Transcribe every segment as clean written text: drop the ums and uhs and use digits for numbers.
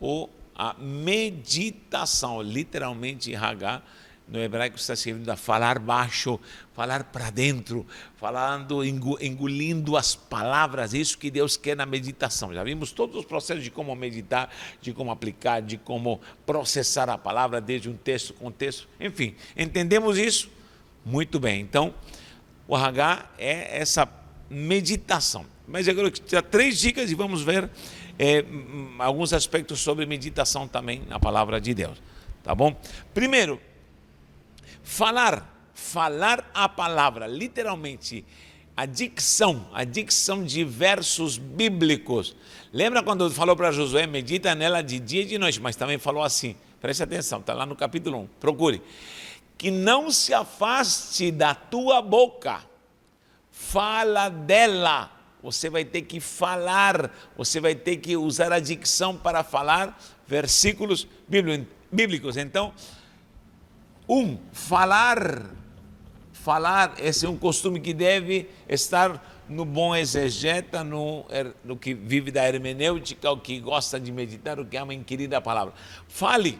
ou a meditação. Literalmente, Hagá, no hebraico está escrito falar baixo, falar para dentro, falando, engolindo as palavras, isso que Deus quer na meditação. Já vimos todos os processos de como meditar, de como aplicar, de como processar a palavra, desde um texto, contexto, enfim, entendemos isso? Muito bem, então, o Hagá é essa meditação. Mas eu quero tirar 3 dicas e vamos ver alguns aspectos sobre meditação também na palavra de Deus, tá bom? Primeiro, falar a palavra, literalmente, a dicção de versos bíblicos. Lembra quando falou para Josué, medita nela de dia e de noite, mas também falou assim, preste atenção, está lá no capítulo 1, procure, que não se afaste da tua boca, fala dela. Você vai ter que falar, você vai ter que usar a dicção para falar versículos bíblicos. Então, falar, esse é um costume que deve estar no bom exegeta, no que vive da hermenêutica, o que gosta de meditar, o que ama inquirir a palavra. Fale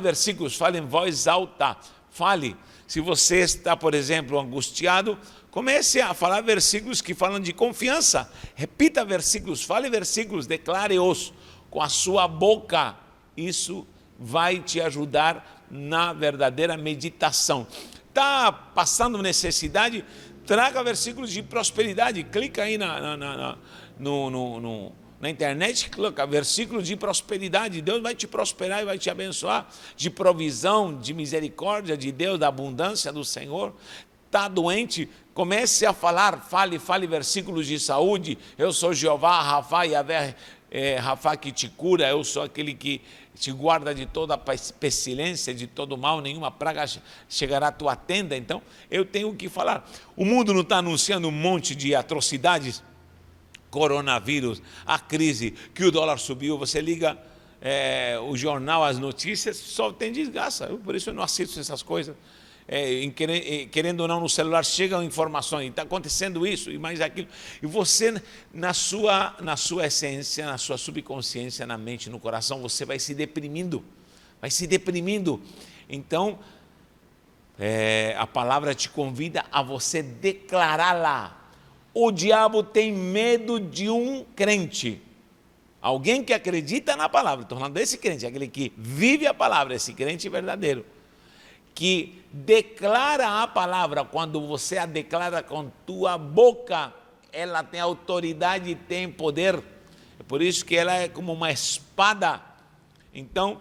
versículos, fale em voz alta, fale. Se você está, por exemplo, angustiado, comece a falar versículos que falam de confiança. Repita versículos, fale versículos, declare-os com a sua boca. Isso vai te ajudar na verdadeira meditação. Está passando necessidade? Traga versículos de prosperidade. Clica aí na internet, clica versículos de prosperidade. Deus vai te prosperar e vai te abençoar. De provisão, de misericórdia de Deus, da abundância do Senhor. Está doente? Comece a falar, fale versículos de saúde. Eu sou Jeová, Rafa, Yahvé, Rafa que te cura, eu sou aquele que te guarda de toda pestilência, de todo mal, nenhuma praga chegará à tua tenda. Então, eu tenho que falar. O mundo não está anunciando um monte de atrocidades? Coronavírus, a crise, que o dólar subiu, você liga o jornal, as notícias, só tem desgraça. Por isso eu não assisto essas coisas. Querendo ou não, no celular chegam informações, está acontecendo isso e mais aquilo, e você na sua essência, na sua subconsciência, na mente, no coração, você vai se deprimindo, então a palavra te convida a você declará-la. O diabo tem medo de um crente, alguém que acredita na palavra, estou falando desse crente, aquele que vive a palavra, esse crente verdadeiro, que declara a palavra. Quando você a declara com tua boca, ela tem autoridade e tem poder. É por isso que ela é como uma espada. Então,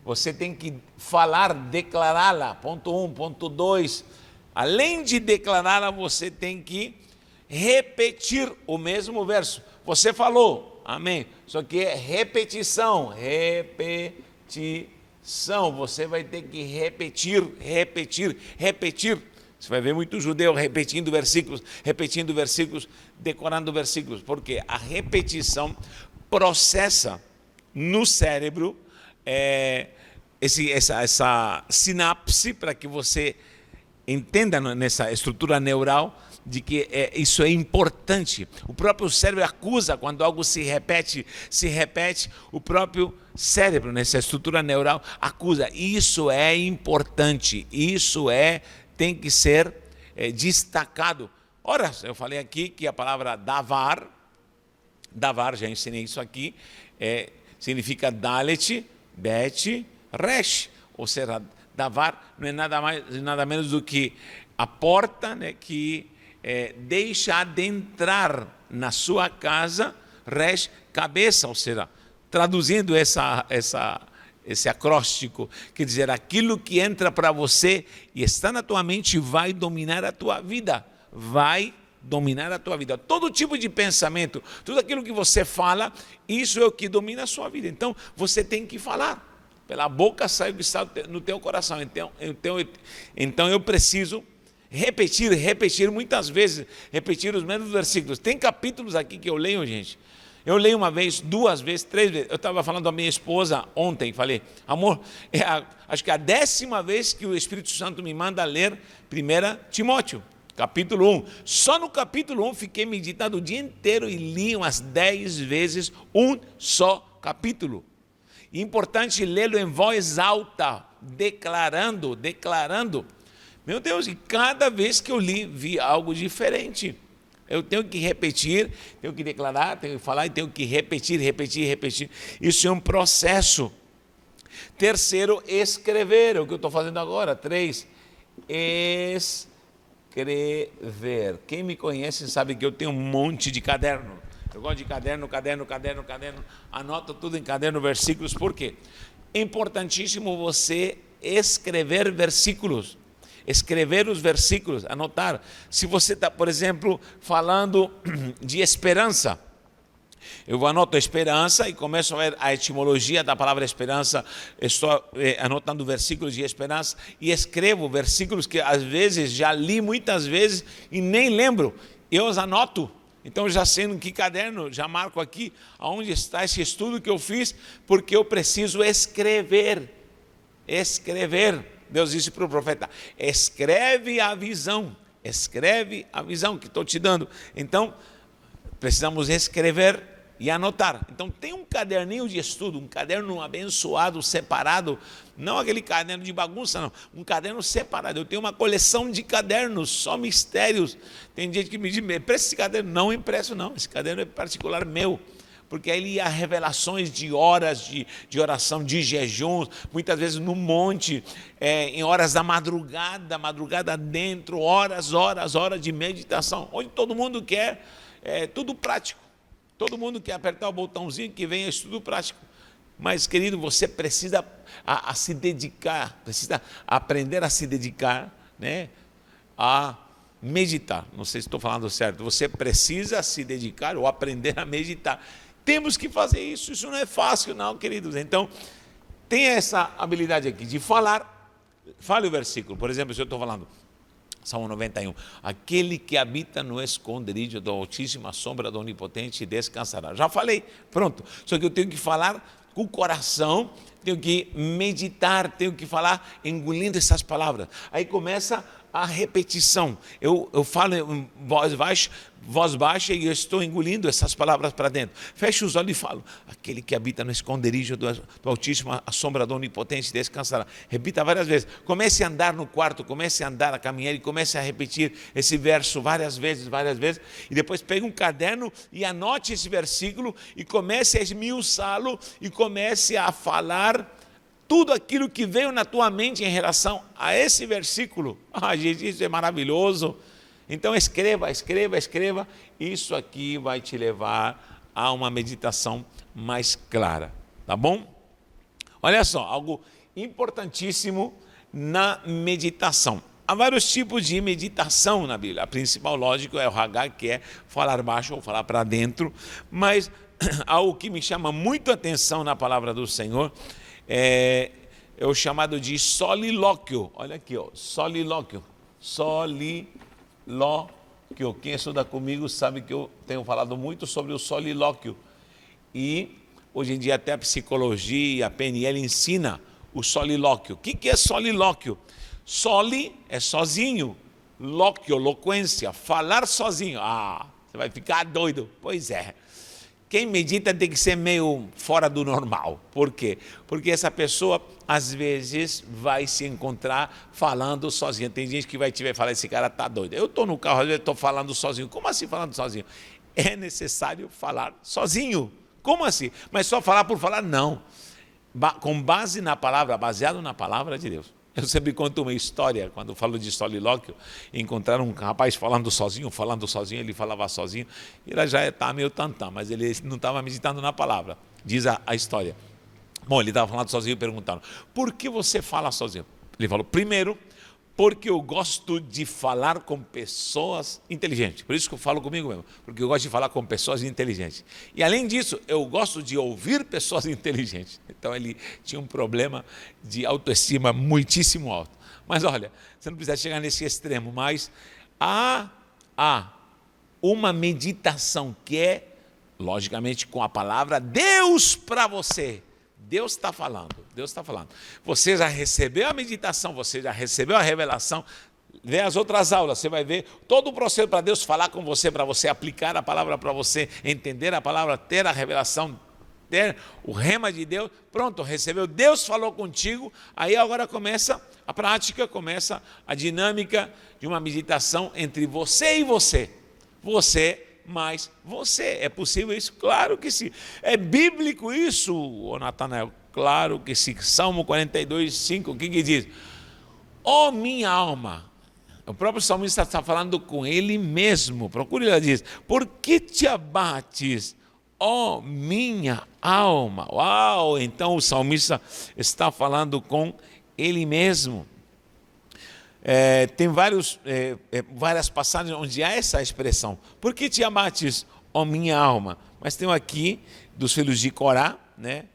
você tem que falar, declará-la. Ponto 1, ponto 2. Além de declará-la, você tem que repetir o mesmo verso. Você falou, amém? Só que é repetição. Você vai ter que repetir. Você vai ver muito judeu repetindo versículos, decorando versículos, porque a repetição processa no cérebro essa sinapse, para que você entenda nessa estrutura neural de que isso é importante. O próprio cérebro acusa quando algo se repete, o próprio cérebro, nessa estrutura neural, acusa. Isso é importante, tem que ser destacado. Ora, eu falei aqui que a palavra davar, já ensinei isso aqui, significa dalet, bet, resh, ou seja, davar não é nada mais, nada menos do que a porta, né, que deixa adentrar na sua casa, resh, cabeça, ou seja, traduzindo esse acróstico, quer dizer, aquilo que entra para você e está na tua mente vai dominar a tua vida, todo tipo de pensamento, tudo aquilo que você fala, isso é o que domina a sua vida. Então, você tem que falar, pela boca sai o que está no teu coração. Então eu preciso repetir muitas vezes, repetir os mesmos versículos. Tem capítulos aqui que eu leio, gente. Eu leio uma vez, 2 vezes, 3 vezes. Eu estava falando à minha esposa ontem, falei, amor, acho que é a 10ª vez que o Espírito Santo me manda ler 1 Timóteo, capítulo 1. Só no capítulo 1 fiquei meditando o dia inteiro e li umas 10 vezes um só capítulo. Importante lê-lo em voz alta, declarando. Meu Deus, e cada vez que eu li, vi algo diferente. Eu tenho que repetir, tenho que declarar, tenho que falar e tenho que repetir. Isso é um processo. Terceiro, escrever, é o que eu estou fazendo agora. 3, escrever. Quem me conhece sabe que eu tenho um monte de caderno. Eu gosto de caderno. Anoto tudo em caderno, versículos. Por quê? É importantíssimo você escrever versículos. Escrever os versículos, anotar. Se você está, por exemplo, falando de esperança, eu anoto esperança e começo a ver a etimologia da palavra esperança. Estou anotando versículos de esperança e escrevo versículos que às vezes já li muitas vezes e nem lembro. Eu os anoto. Então já sei em que caderno, já marco aqui aonde está esse estudo que eu fiz, porque eu preciso escrever. Deus disse para o profeta: escreve a visão que estou te dando. Então precisamos escrever e anotar. Então tem um caderninho de estudo, um caderno abençoado, separado, não aquele caderno de bagunça, não, um caderno separado. Eu tenho uma coleção de cadernos, só mistérios. Tem gente que me diz: empresta esse caderno. Não empresto, não, esse caderno é particular meu, porque aí há revelações de horas de oração, de jejuns, muitas vezes no monte, em horas da madrugada dentro, horas de meditação, onde todo mundo quer tudo prático. Todo mundo quer apertar o botãozinho que vem estudo prático. Mas, querido, você precisa a se dedicar, precisa aprender a se dedicar, né, a meditar. Não sei se estou falando certo. Você precisa se dedicar ou aprender a meditar. Temos que fazer isso não é fácil, não, queridos. Então, tem essa habilidade aqui de falar. Fale o versículo. Por exemplo, se eu estou falando Salmo 91, aquele que habita no esconderijo do Altíssimo, à sombra do Onipotente, descansará. Já falei, pronto. Só que eu tenho que falar com o coração, tenho que meditar, tenho que falar engolindo essas palavras. Aí começa a repetição. Eu falo em voz baixa e eu estou engolindo essas palavras para dentro. Fecho os olhos e falo: aquele que habita no esconderijo do Altíssimo, à sombra do Onipotente, descansará. Repita várias vezes. Comece a andar no quarto, comece a andar, a caminhar e comece a repetir esse verso várias vezes. E depois pegue um caderno e anote esse versículo e comece a esmiuçá-lo e comece a falar tudo aquilo que veio na tua mente em relação a esse versículo. Gente, isso é maravilhoso. Então escreva. Isso aqui vai te levar a uma meditação mais clara, tá bom? Olha só, algo importantíssimo na meditação. Há vários tipos de meditação na Bíblia. A principal, lógico, é o Hagá, que é falar baixo ou falar para dentro. Mas algo que me chama muito a atenção na palavra do Senhor é o chamado de solilóquio. Olha aqui, solilóquio. Quem estuda comigo sabe que eu tenho falado muito sobre o solilóquio. E hoje em dia até a psicologia, a PNL ensina o solilóquio. O que é solilóquio? Soli é sozinho, lóquio, eloquência, falar sozinho. Você vai ficar doido. Pois é. Quem medita tem que ser meio fora do normal. Por quê? Porque essa pessoa, às vezes, vai se encontrar falando sozinha. Tem gente que vai te ver e falar: esse cara está doido. Eu estou no carro, às vezes estou falando sozinho. Como assim falando sozinho? É necessário falar sozinho. Como assim? Mas só falar por falar? Não. Com base na palavra, baseado na palavra de Deus. Eu sempre conto uma história, quando falo de solilóquio, encontraram um rapaz falando sozinho, ele falava sozinho, e ele já está meio tantã, mas ele não estava meditando na palavra, diz a história. Bom, ele estava falando sozinho e perguntaram: por que você fala sozinho? Ele falou: primeiro, porque eu gosto de falar com pessoas inteligentes. Por isso que eu falo comigo mesmo, porque eu gosto de falar com pessoas inteligentes. E além disso, eu gosto de ouvir pessoas inteligentes. Então ele tinha um problema de autoestima muitíssimo alto. Mas olha, você não precisa chegar nesse extremo, mas há uma meditação que é, logicamente, com a palavra Deus para você. Deus está falando. Você já recebeu a meditação, você já recebeu a revelação. Vê as outras aulas, você vai ver todo o processo para Deus falar com você, para você aplicar a palavra, para você entender a palavra, ter a revelação ter o rema de Deus, pronto, recebeu, Deus falou contigo, aí agora começa a prática, começa a dinâmica de uma meditação entre você e você. Você mais você. É possível isso? Claro que sim. É bíblico isso, ô Natanael? Claro que sim. Salmo 42, 5, o que diz? Ó minha alma, o próprio salmista está falando com ele mesmo. Procure, ele diz: por que te abates, ó minha alma? Uau! Então o salmista está falando com ele mesmo. Tem várias passagens onde há essa expressão. Por que te abates, ó minha alma? Mas tem aqui dos filhos de Corá, né?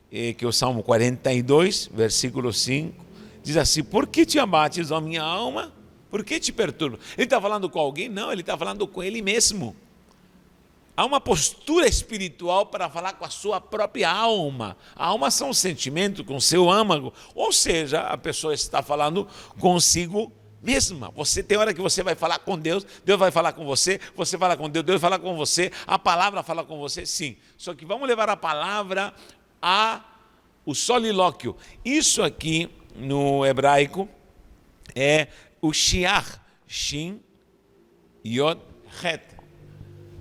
Que é o Salmo 42, versículo 5. Diz assim: por que te abates, ó minha alma? Por que te perturba? Ele está falando com alguém? Não, ele está falando com ele mesmo. Há uma postura espiritual para falar com a sua própria alma. A alma são os sentimentos, com o seu âmago. Ou seja, a pessoa está falando consigo mesma. Você tem hora que você vai falar com Deus, Deus vai falar com você, você fala com Deus, Deus fala com você, a palavra fala com você, sim. Só que vamos levar a palavra o solilóquio. Isso aqui no hebraico é o shiach, shin, yod, het.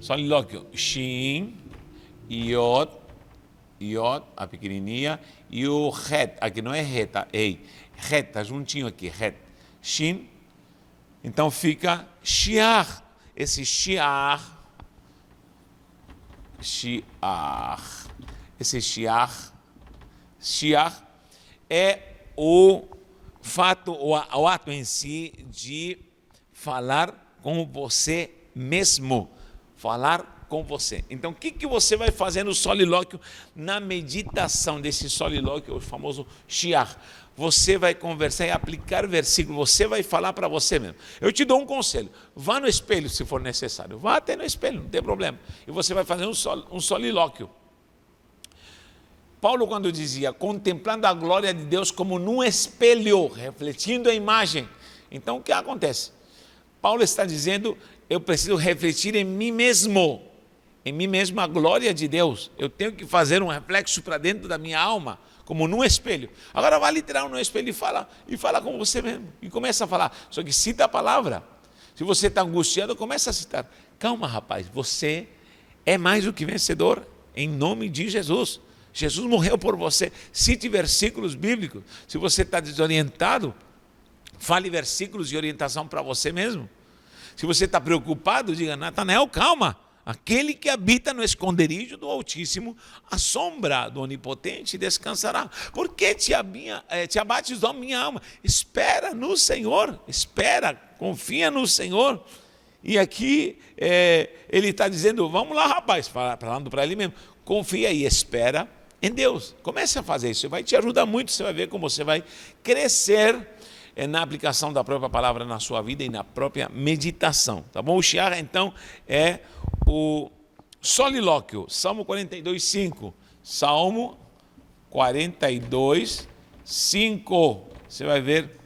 Solilóquio, shin, yod, a pequenininha, e o het, aqui não é reta, ei, het, tá juntinho aqui, het, shin, então fica shiach, esse shiach, esse shiach é o fato, o ato em si de falar com você mesmo. Falar com você. Então, o que você vai fazer no solilóquio, na meditação desse solilóquio, o famoso shiach? Você vai conversar e aplicar versículo, você vai falar para você mesmo. Eu te dou um conselho: vá no espelho se for necessário, vá até no espelho, não tem problema. E você vai fazer um solilóquio. Paulo, quando dizia, contemplando a glória de Deus como num espelho, refletindo a imagem. Então, o que acontece? Paulo está dizendo: eu preciso refletir em mim mesmo a glória de Deus. Eu tenho que fazer um reflexo para dentro da minha alma, como num espelho. Agora vai literal no espelho e fala com você mesmo. E começa a falar. Só que cita a palavra. Se você está angustiado, começa a citar. Calma, rapaz, você é mais do que vencedor, em nome de Jesus. Jesus morreu por você. Cite versículos bíblicos. Se você está desorientado, fale versículos de orientação para você mesmo. Se você está preocupado, diga: Natanael, calma. Aquele que habita no esconderijo do Altíssimo, a sombra do Onipotente descansará. Por que te abates, ó minha alma? Espera no Senhor, espera, confia no Senhor. E aqui ele está dizendo: vamos lá, rapaz, falando para ele mesmo, confia e espera em Deus. Comece a fazer isso, vai te ajudar muito, você vai ver como você vai crescer na aplicação da própria palavra na sua vida e na própria meditação, tá bom? O shiach, então, é o solilóquio. Salmo 42, 5. Salmo 42, 5. Você vai ver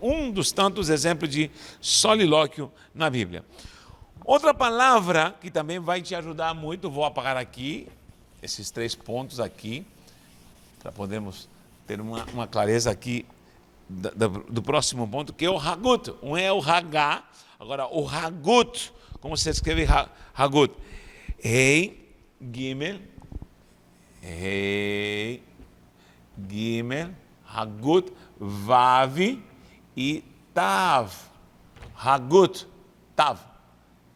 um dos tantos exemplos de solilóquio na Bíblia. Outra palavra que também vai te ajudar muito, vou apagar aqui, esses 3 pontos aqui, para podermos ter uma clareza aqui do próximo ponto, que é o Hagut. Um é o Hagá, agora o Hagut, como você escreve Hagut? Rei, Gimel, Hagut, Vav e Tav. Hagut, Tav.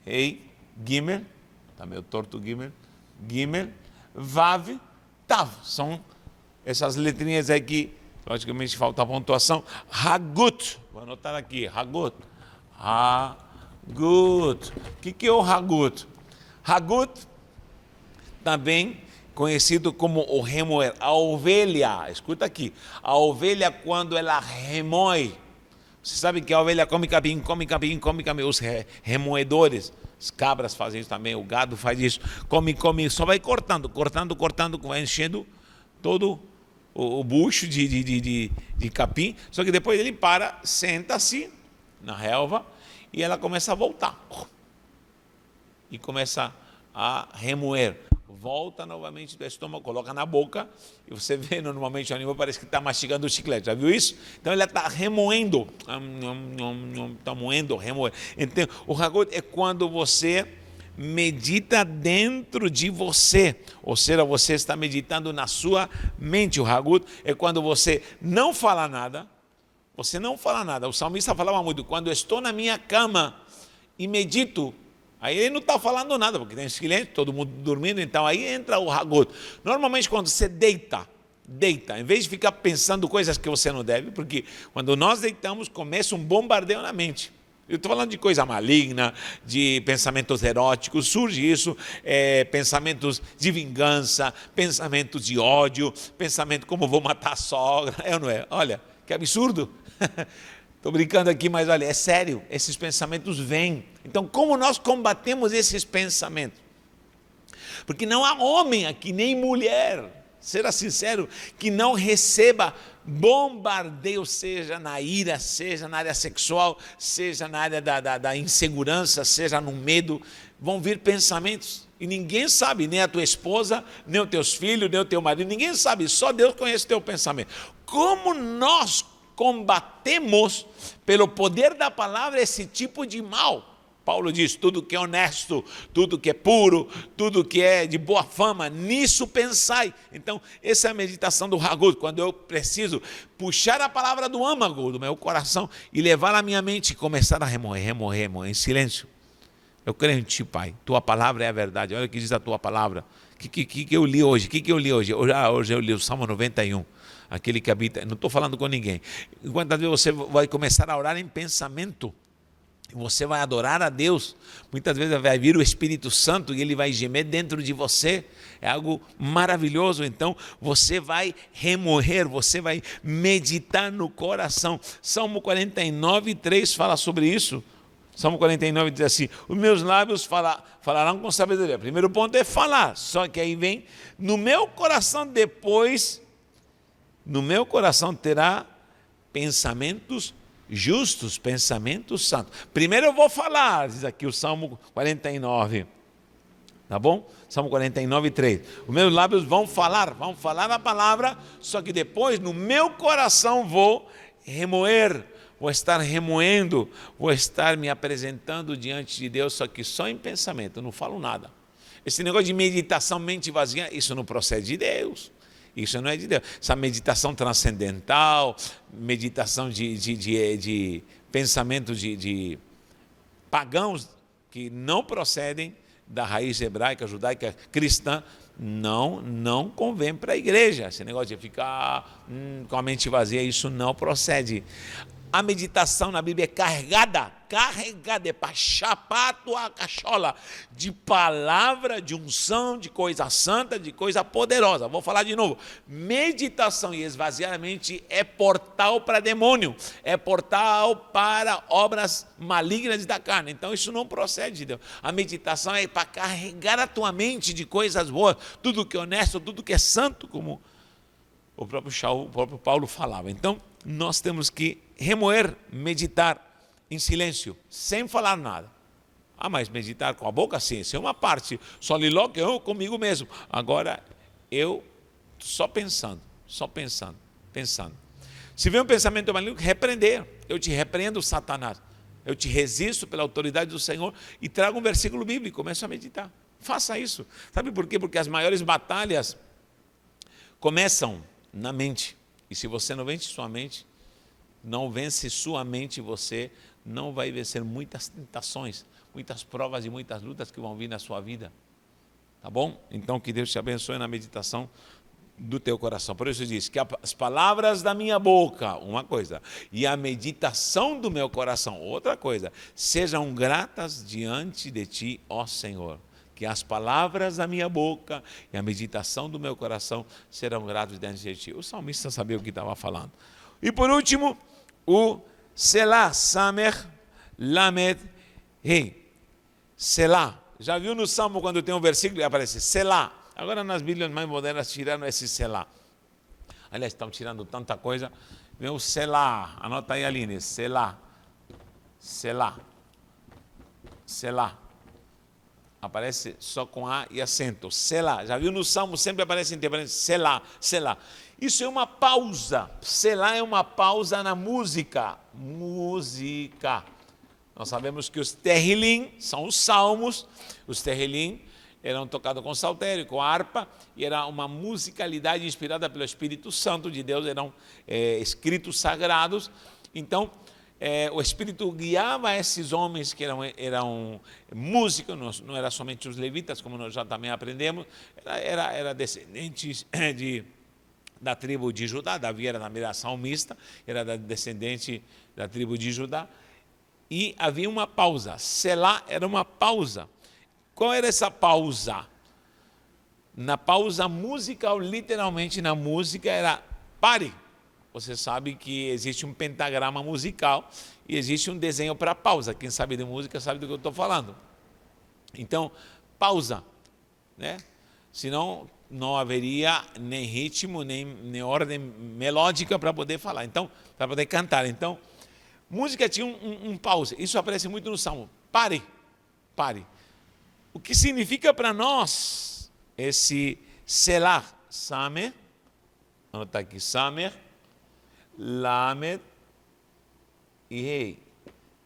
Rei, Gimel, está meio torto Gimel, Vav, Tav. São essas letrinhas aqui. Logicamente falta a pontuação. Hagut, vou anotar aqui, Hagut. O que é o Hagut? Hagut, também conhecido como o remoer, a ovelha. Escuta aqui, a ovelha quando ela remoe. Você sabe que a ovelha come capim, os remoedores. As cabras fazem isso também, o gado faz isso. Come, só vai cortando, vai enchendo todo o bucho de capim, só que depois ele para, senta-se na relva e ela começa a voltar. E começa a remoer. volta novamente do estômago, coloca na boca, e você vê normalmente o animal parece que está mastigando o chiclete, já viu isso? Então ele está remoendo, está moendo, remoendo. Então o Hagot é quando você medita dentro de você, ou seja, você está meditando na sua mente. O Hagot é quando você não fala nada, o salmista falava muito, quando eu estou na minha cama e medito, aí ele não está falando nada, porque tem silêncio, todo mundo dormindo, então aí entra o Hagot. Normalmente quando você deita, em vez de ficar pensando coisas que você não deve, porque quando nós deitamos, começa um bombardeio na mente. Eu estou falando de coisa maligna, de pensamentos eróticos, surge isso, pensamentos de vingança, pensamentos de ódio, pensamento como vou matar a sogra, é ou não é? Olha, que absurdo. Estou brincando aqui, mas olha, é sério, esses pensamentos vêm. Então, como nós combatemos esses pensamentos? Porque não há homem aqui, nem mulher, será sincero, que não receba bombardeio, seja na ira, seja na área sexual, seja na área da insegurança, seja no medo, vão vir pensamentos. E ninguém sabe, nem a tua esposa, nem os teus filhos, nem o teu marido, ninguém sabe, só Deus conhece o teu pensamento. Como nós combatemos, pelo poder da palavra, esse tipo de mal? Paulo diz, tudo que é honesto, tudo que é puro, tudo que é de boa fama, nisso pensai. Então, essa é a meditação do Hagot, quando eu preciso puxar a palavra do âmago do meu coração e levar a minha mente e começar a remoer em silêncio. Eu creio em ti, Pai, tua palavra é a verdade, olha o que diz a tua palavra. O que eu li hoje? Hoje eu li o Salmo 91. Aquele que habita, não estou falando com ninguém. Quantas vezes você vai começar a orar em pensamento? Você vai adorar a Deus, muitas vezes vai vir o Espírito Santo e ele vai gemer dentro de você, é algo maravilhoso. Então você vai remoer, você vai meditar no coração. Salmo 49, 3 fala sobre isso. Salmo 49 diz assim, os meus lábios falarão com sabedoria. Primeiro ponto é falar, só que aí vem, no meu coração depois, no meu coração terá pensamentos justos, pensamentos santos. Primeiro eu vou falar, diz aqui o Salmo 49, tá bom? Salmo 49, 3. Os meus lábios vão falar a palavra, só que depois no meu coração vou remoer, vou estar remoendo, vou estar me apresentando diante de Deus, só que só em pensamento, eu não falo nada. Esse negócio de meditação, mente vazia, isso não procede de Deus. Isso não é de Deus. Essa meditação transcendental, meditação de pensamentos de pagãos que não procedem da raiz hebraica, judaica, cristã, não convém para a igreja. Esse negócio de ficar com a mente vazia, isso não procede. A meditação na Bíblia é carregada, é para chapar a tua cachola de palavra, de unção, de coisa santa, de coisa poderosa. Vou falar de novo. Meditação e esvaziar a mente é portal para demônio, é portal para obras malignas da carne. Então isso não procede de Deus. A meditação é para carregar a tua mente de coisas boas, tudo que é honesto, tudo que é santo, como o próprio Paulo falava. Então nós temos que remoer, meditar em silêncio, sem falar nada. Mas meditar com a boca, sim, isso é uma parte. Solilóquio, eu comigo mesmo. Agora, eu só pensando. Se vem um pensamento maligno, repreender. Eu te repreendo, Satanás. Eu te resisto pela autoridade do Senhor e trago um versículo bíblico, começo a meditar. Faça isso. Sabe por quê? Porque as maiores batalhas começam na mente. E se você não vence sua mente, você não vai vencer muitas tentações, muitas provas e muitas lutas que vão vir na sua vida. Tá bom? Então que Deus te abençoe na meditação do teu coração. Por isso diz que as palavras da minha boca, uma coisa, e a meditação do meu coração, outra coisa, sejam gratas diante de ti, ó Senhor. Que as palavras da minha boca e a meditação do meu coração serão gratos diante de ti. O salmista sabia o que estava falando. E por último, o Selah, Samer, Lamed, Rei. Selah. Já viu no Salmo quando tem um versículo e aparece Selah? Agora nas Bíblias mais modernas tiraram esse Selah. Aliás, estão tirando tanta coisa. Vem o Selah. Anota aí, Aline. Selah. Selah. Selah. aparece só com A e acento. Selá. Já viu no Salmo, sempre aparece entre parênteses, selá, selá. Isso é uma pausa. Selá é uma pausa na música. Música. Nós sabemos que os terrilim são os salmos. Os terrilim eram tocados com saltério, com harpa, e era uma musicalidade inspirada pelo Espírito Santo de Deus, eram escritos sagrados. Então, o Espírito guiava esses homens que eram músicos, não era somente os levitas, como nós já também aprendemos, era descendentes da tribo de Judá. Davi era da geração mista, era descendente da tribo de Judá, e havia uma pausa. Selá era uma pausa. Qual era essa pausa? Na pausa musical, literalmente na música, era pare. Você sabe que existe um pentagrama musical e existe um desenho para pausa. Quem sabe de música sabe do que eu estou falando. Então, pausa, né? Senão não haveria nem ritmo, nem ordem melódica para poder falar. Então, para poder cantar. Então, música tinha um pausa. Isso aparece muito no Salmo. Pare, pare. O que significa para nós esse selah, samer, anota aqui, samer, lamed e rei.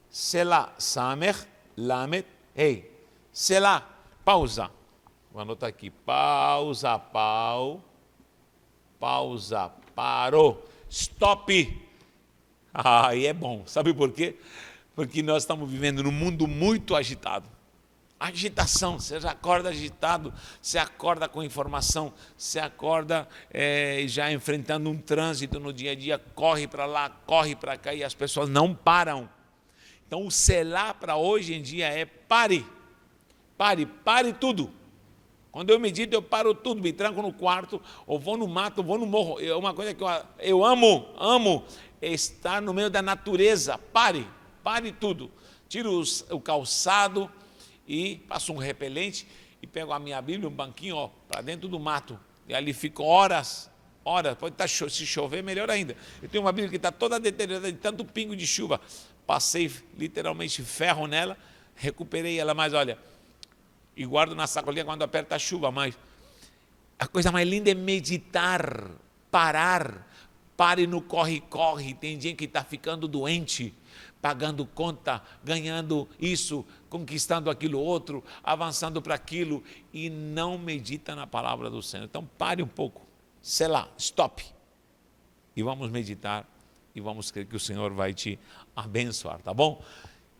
Selah, samer, lamed, rei. Selah, pausa. Vou anotar aqui, pausa, pausa, parou, stop. Aí é bom, sabe por quê? Porque nós estamos vivendo num mundo muito agitado. Agitação, você já acorda agitado, você acorda com informação, você acorda já enfrentando um trânsito no dia a dia, corre para lá, corre para cá e as pessoas não param. Então o selá para hoje em dia é pare, pare, pare tudo. Quando eu medito, eu paro tudo, me tranco no quarto, ou vou no mato, ou vou no morro. É uma coisa que eu amo estar no meio da natureza. Pare, pare tudo. Tiro o calçado e passo um repelente e pego a minha Bíblia, um banquinho para dentro do mato. E ali fico horas, pode estar, se chover, melhor ainda. Eu tenho uma Bíblia que está toda deteriorada de tanto pingo de chuva. Passei literalmente ferro nela, recuperei ela, mas olha, e guardo na sacolinha quando aperta a chuva. Mas a coisa mais linda é meditar, parar. Pare no corre-corre. Tem gente que está ficando doente, pagando conta, ganhando isso, conquistando aquilo outro, avançando para aquilo e não medita na palavra do Senhor. Então pare um pouco, sei lá, stop, e vamos meditar e vamos crer que o Senhor vai te abençoar, tá bom?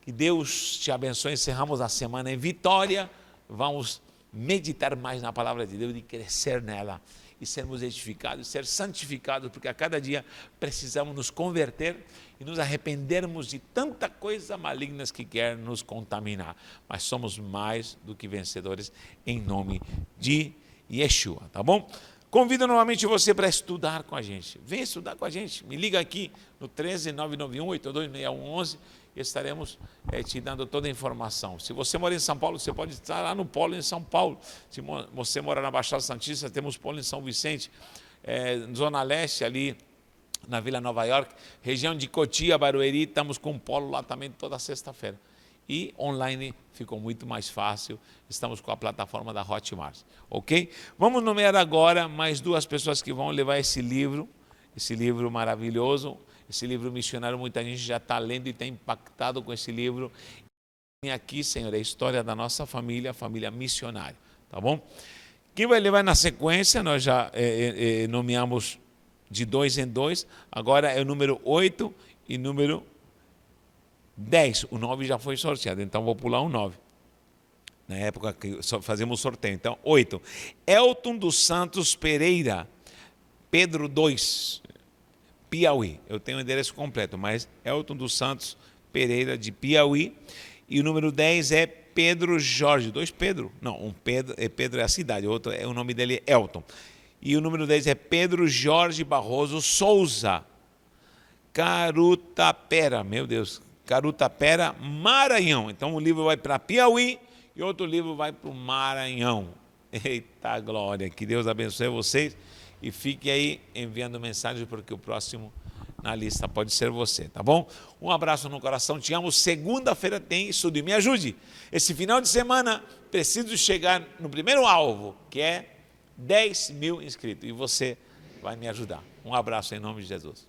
Que Deus te abençoe. Encerramos a semana em vitória. Vamos meditar mais na palavra de Deus e crescer nela e sermos edificados, ser santificados, porque a cada dia precisamos nos converter e nos arrependermos de tanta coisa maligna que quer nos contaminar. Mas somos mais do que vencedores em nome de Yeshua, tá bom? Convido novamente você para estudar com a gente. Vem estudar com a gente. Me liga aqui no 13991-826111 e estaremos te dando toda a informação. Se você mora em São Paulo, você pode estar lá no polo em São Paulo. Se você mora na Baixada Santista, temos polo em São Vicente, Zona Leste, ali na Vila Nova York, região de Cotia, Barueri, estamos com um polo lá também toda sexta-feira. E online ficou muito mais fácil, estamos com a plataforma da Hotmart, ok? Vamos nomear agora mais duas pessoas que vão levar esse livro maravilhoso, esse livro missionário. Muita gente já está lendo e está impactado com esse livro. E aqui, Senhor, é a história da nossa família, a família missionária, tá bom? Quem vai levar na sequência, nós já nomeamos de 2 em 2, agora é o número 8 e número 10, o 9 já foi sorteado, então vou pular o 9. Na época que fazemos o sorteio. Então, 8. Elton dos Santos Pereira, Pedro 2, Piauí. Eu tenho o endereço completo, mas Elton dos Santos Pereira, de Piauí. E o número 10 é Pedro Jorge. 2 Pedro? Não, um Pedro, Pedro é a cidade, o outro o nome dele é Elton. E o número 10 é Pedro Jorge Barroso Souza, Carutapera, meu Deus, Carutapera, Maranhão. Então um livro vai para Piauí e outro livro vai para o Maranhão. Eita glória, que Deus abençoe vocês e fique aí enviando mensagem, porque o próximo na lista pode ser você, tá bom? Um abraço no coração, te amo. Segunda-feira tem estudo e me ajude. Esse final de semana preciso chegar no primeiro alvo, que é 10 mil inscritos. E você vai me ajudar. Um abraço em nome de Jesus.